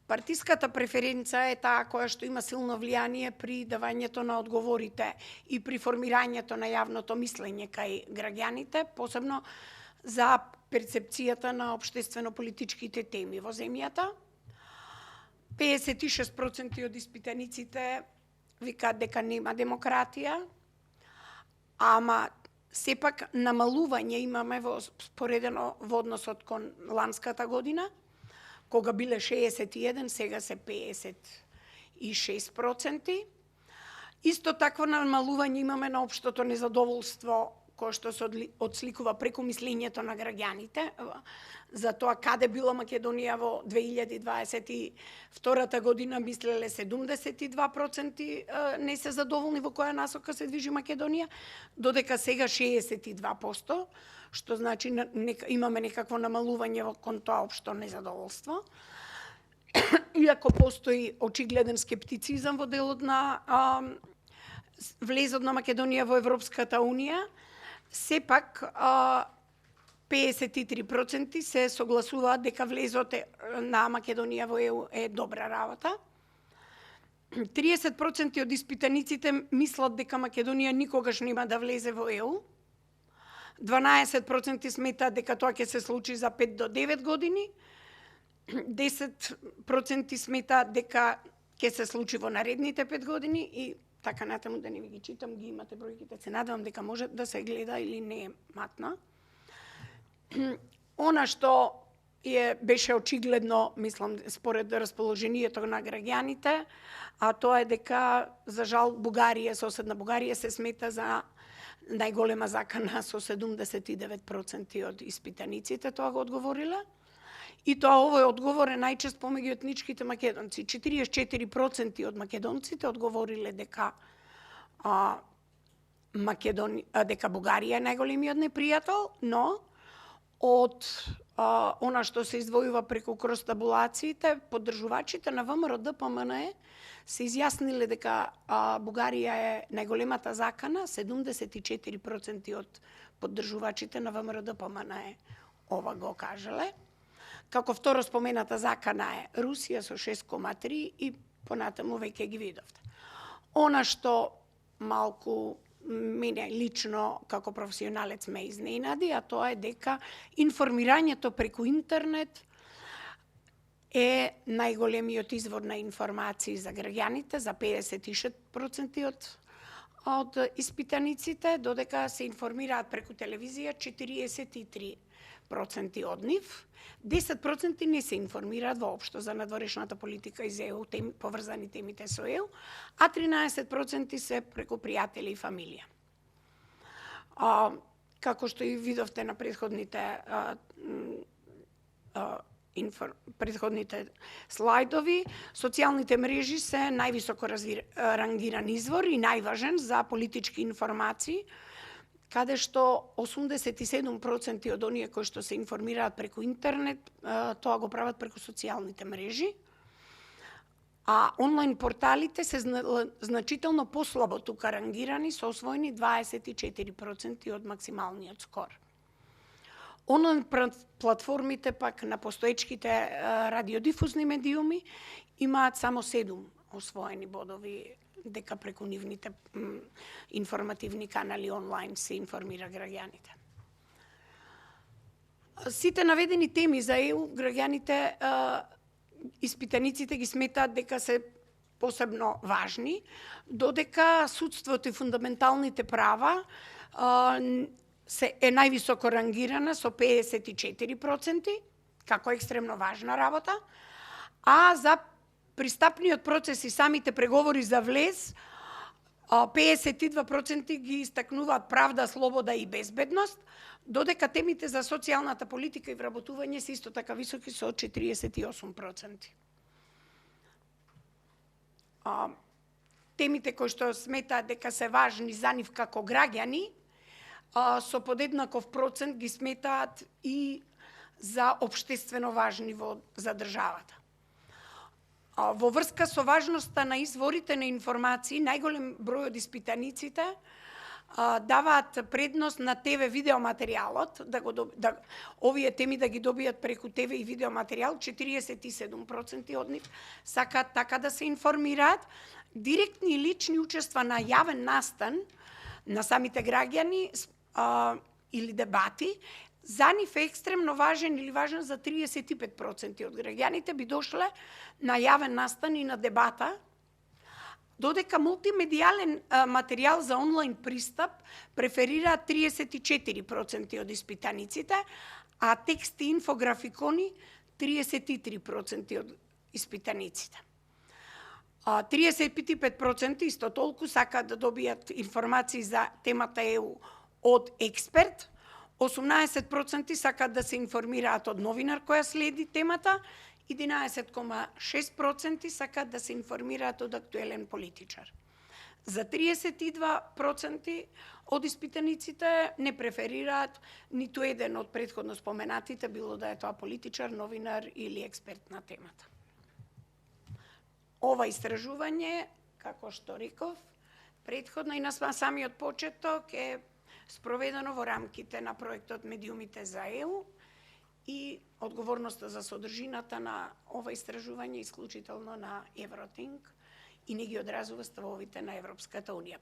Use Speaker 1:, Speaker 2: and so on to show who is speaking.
Speaker 1: Партиската преференца е таа која што има силно влијание при давањето на одговорите и при формирањето на јавното мислење кај граѓаните, посебно за перцепцијата на општествено-политичките теми во земјата. 56% од испитаниците викаат дека нема демократија, ама сепак намалување имаме споредено во односот кон ланската година, кога биле 61, сега се 56%. Исто такво намалување имаме на општото незадоволство кое што се одсликува преку мислењето на граѓаните за тоа каде била Македонија во 2022 година, мислеле 72% не се задоволни во која насока се движи Македонија, додека сега 62%, што значи имаме некакво намалување кон тоа општо незадоволство. Иако постои очигледен скептицизам во делот на влезот на Македонија во Европската Унија, сепак 53% се согласуваат дека влезот на Македонија во ЕУ е добра работа. 30% од испитаниците мислат дека Македонија никогаш нема да влезе во ЕУ. 12% сметаат дека тоа ќе се случи за 5 до 9 години. 10% сметаат дека ќе се случи во наредните 5 години и така натаму, да не ви ги читам, ги имате бројките, се надевам дека може да се гледа или не е матна. Она што беше очигледно, мислам, според расположението на граѓаните, а тоа е дека, за жал, Бугарија, соседна Бугарија, се смета за најголема закана со 79% од испитаниците тоа го одговориле. И тоа овој одговор е најчест помеѓу етничките македонци. 44% од македонците одговориле дека дека Бугарија е најголемиот непријател, но од она што се издвојува преку кроз табулациите, поддржувачите на ВМРО-ДПМНЕ се изјасниле дека Бугарија е најголемата закана, 74% од поддржувачите на ВМРО-ДПМНЕ ова го кажале. Како второ спомената закана е Русија со 6,3 и понатаму веќе ги видовте. Она што малку мене лично како професионалец ме изненади, а тоа е дека информирањето преку интернет е најголемиот извор на информации за граѓаните, за 56% од испитаниците, додека се информираат преку телевизија 43% од нив. 10% не се информираат воопшто за надворешната политика из ЕУ, поврзани темите со ЕУ, а 13% се преку пријатели и фамилија. Како што и видовте на предходните слайдови, социјалните мрежи се највисоко рангиран извор и најважен за политички информации, каде што 87% од оние кои што се информираат преку интернет, тоа го прават преку социјалните мрежи, а онлайн порталите се значително послабо тука рангирани, со освоени 24% од максималниот скор. Онлайн платформите пак на постоечките радиодифузни медиуми имаат само 7 освоени бодови, дека преку нивните информативни канали онлайн се информира граѓаните. Сите наведени теми за ЕУ, граѓаните, испитаниците ги сметаат дека се посебно важни, додека судството и фундаменталните права е највисоко рангирана со 54%, како екстремно важна работа, а за пристапниот процес и самите преговори за влез, 52% ги истакнуваат правда, слобода и безбедност, додека темите за социјалната политика и вработување се исто така високи со 48%. Темите кои што сметаат дека се важни за нив како граѓани, со подеднаков процент ги сметаат и за општествено важни за државата. Во врска со важноста на изворите на информации, најголем број од испитаниците даваат предност на ТВ видеоматеријалот, овие теми да ги добијат преку ТВ и видеоматеријал, 47% од нив сакаат така да се информираат. Директни и лични учества на јавен настан на самите граѓани или дебати, за нив е екстремно важен или важен за 35% од граѓаните би дошле на јавен настан и на дебата, додека мултимедијален материјал за онлайн пристап преферираат 34% од испитаниците, а текст и инфографикони 33% од испитаниците. 35% исто толку сакаат да добијат информации за темата ЕУ од експерт, 18% сакаат да се информираат од новинар која следи темата, 11,6% сакаат да се информираат од актуелен политичар. За 32% од испитаниците не преферираат ниту еден од претходно споменатите, било да е тоа политичар, новинар или експерт на темата. Ова истражување, како што реков, претходно и на самиот почеток е спроведено во рамките на проектот Медиумите за ЕУ и одговорноста за содржината на ова истражување исклучително на Евротинк и не ги одразува ставовите на Европската Унија.